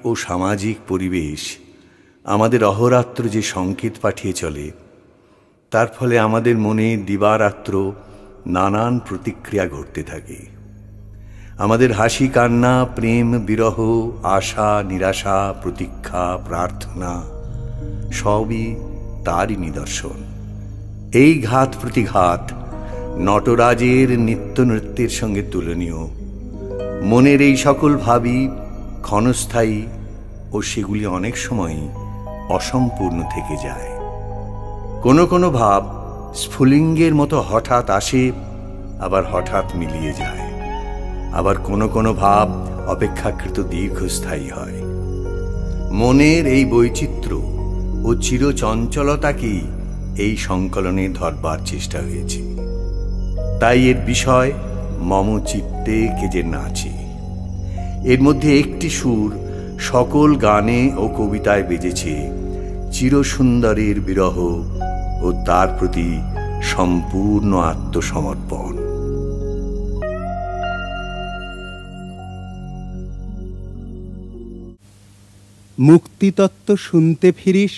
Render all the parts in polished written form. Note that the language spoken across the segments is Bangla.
ও সামাজিক পরিবেশ আমাদের অহরাত্র যে সংকেত পাঠিয়ে চলে, তার ফলে আমাদের মনে দিবারাত্র নানান প্রতিক্রিয়া ঘটতে থাকে। আমাদের হাসি কান্না, প্রেম বিরহ, আশা নিরাশা, প্রতীক্ষা প্রার্থনা সবই তারই নিদর্শন। এই ঘাত প্রতিঘাত নটরাজের নিত্য নৃত্যের সঙ্গে তুলনীয়। মনের এই সকল ভাবই ক্ষণস্থায়ী ও সেগুলি অনেক সময় অসম্পূর্ণ থেকে যায়। কোনো কোনো ভাব স্ফুলিঙ্গের মতো হঠাৎ আসে, আবার হঠাৎ মিলিয়ে যায়। আবার কোনো কোনো ভাব অপেক্ষাকৃত দীর্ঘস্থায়ী হয়। মনের এই বৈচিত্র্য ও চিরচঞ্চলতাকেই এই সংকলনে ধরবার চেষ্টা হয়েছে। তাই এর বিষয় মম চিত্তে কে যে নাচে। এর মধ্যে একটি সুর সকল গানে ও কবিতায় বেজেছে চিরসুন্দরের বিরহ ও তার প্রতি সম্পূর্ণ আত্মসমর্পণ। মুক্তিতত্ত্ব শুনতে ফিরিস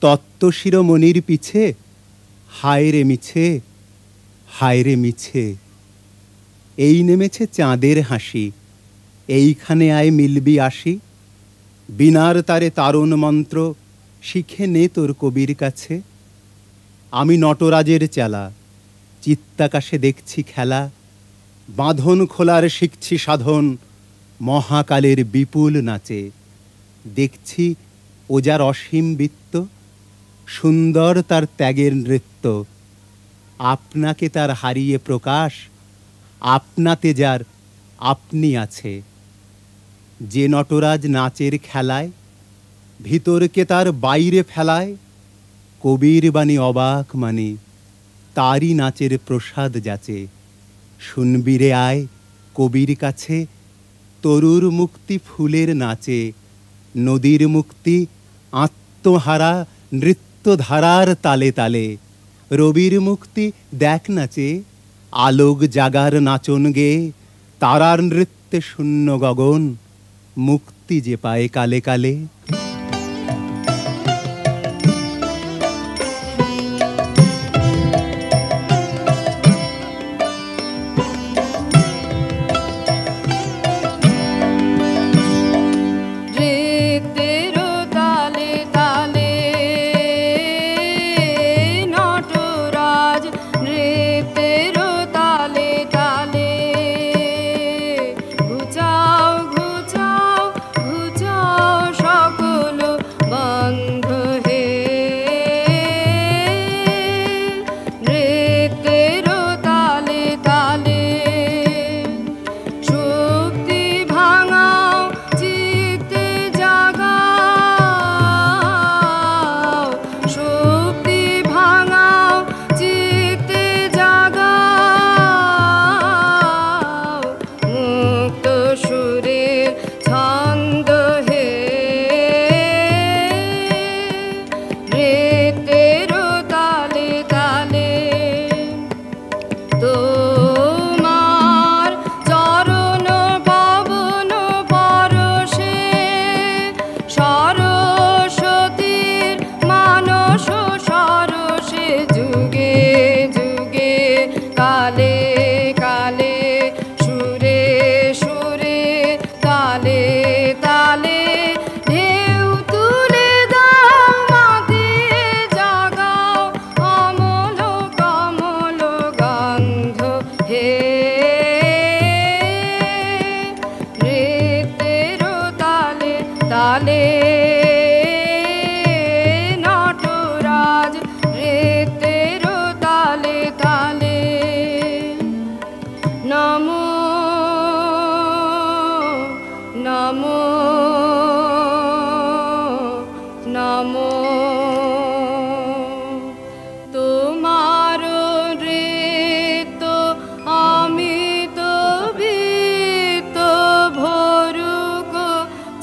তত্ত্ব শিরোমণির পিছে, হায় রে মিছে, হায় রে মিছে। এই নেমেছে চাঁদের হাসি, এইখানে আয় মিলবি আসি। বিনার তারে তারণ মন্ত্র শিখে নে তোর কবির কাছে। আমি নটরাজের চেলা, চিত্তাকাশে দেখছি খেলা। বাঁধন খোলার শিখছি সাধন, মহাকালের বিপুল নাচে। দেখছি ও যার অসীম বৃত্ত, সুন্দর তার ত্যাগের নৃত্য। আপনাকে তার হারিয়ে প্রকাশ, আপনাতে যার আপনি আছে। যে নটরাজ নাচের খেলায়, ভিতরকে তার বাইরে ফেলায়। কবির বাণী অবাক মানে, তারই নাচের প্রসাদ যাচে। শুনবি রে আয় কবির কাছে, তরুর মুক্তি ফুলের নাচে। নদীর মুক্তি আত্মহারা নৃত্যধারার তালে তালে। রবির মুক্তি দেখ নাচে, আলোক জাগার নাচন গে। তারার নৃত্যে শূন্য গগন, মুক্তি যে পায় কালে কালে।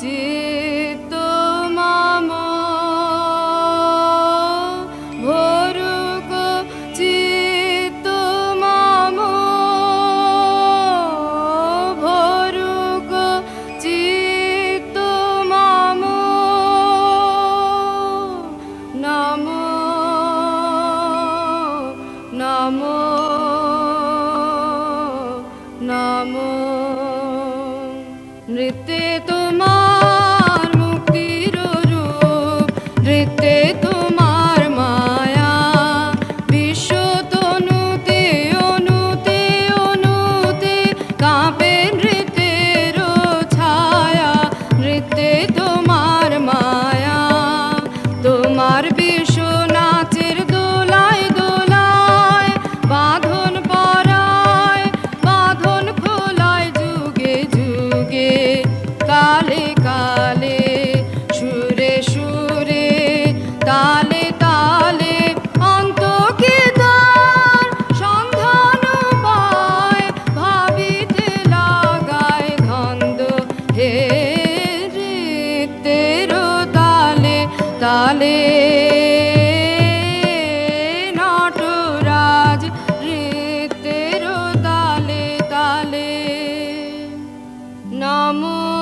চিত্ত তালে নটরাজ রে তেরো তালে তালে নমো